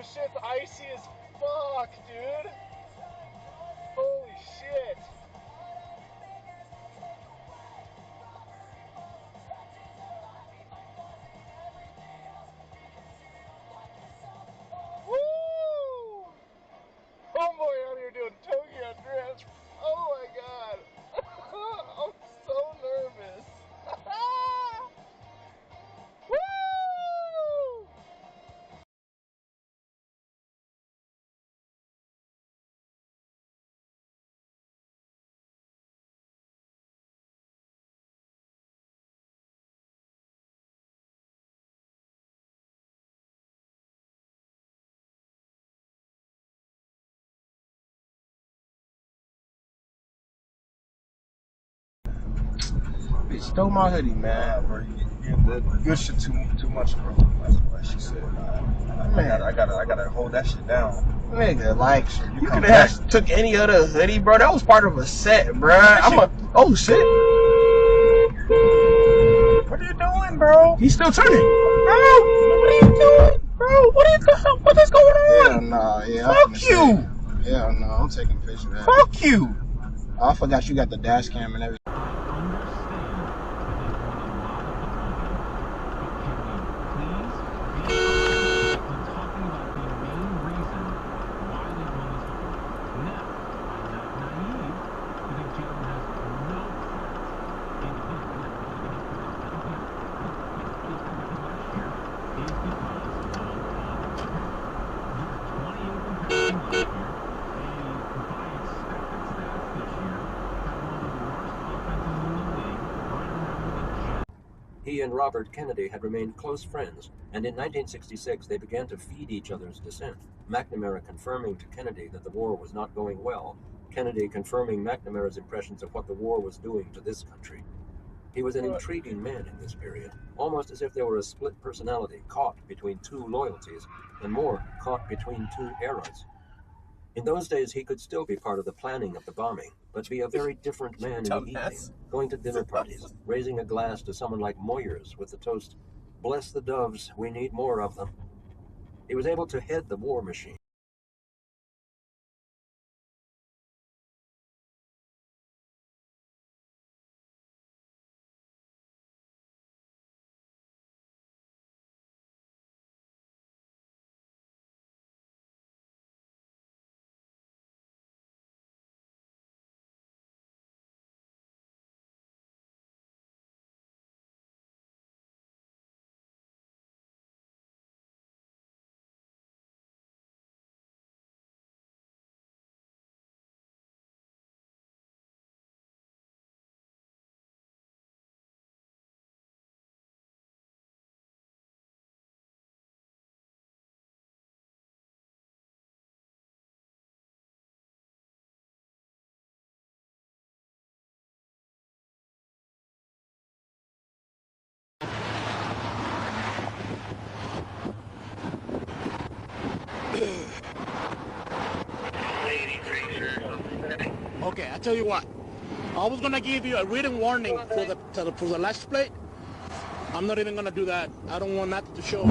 This shit's icy as fuck, dude. Holy shit. Woo! Homeboy out here doing Tokyo drift. Oh my god. I'm so nervous. Woo! Bitch stole my hoodie, man. Bro, the good shit too much, bro. That's what she said. Man, I gotta hold that shit down. nigga, like, you come could have took any other hoodie, bro. That was part of a set, bro. Oh shit. What are you doing, bro? He's still turning. Bro, what are you doing? Bro, what is going on? Hell nah, yeah. Fuck you. Hell no, I'm taking a picture of that. Fuck you. Oh, I forgot you got the dash cam and everything. He and Robert Kennedy had remained close friends, and in 1966 they began to feed each other's dissent. McNamara confirming to Kennedy that the war was not going well, Kennedy confirming McNamara's impressions of what the war was doing to this country. He was an intriguing man in this period, almost as if there were a split personality caught between two loyalties, and more, caught between two eras. In those days, he could still be part of the planning of the bombing, but be a very different man in the evening, going to dinner parties, raising a glass to someone like Moyers with the toast, "Bless the doves, we need more of them." He was able to head the war machine. Okay, I tell you what. I was gonna give you a written warning for the license plate. I'm not even gonna do that. I don't want that to show.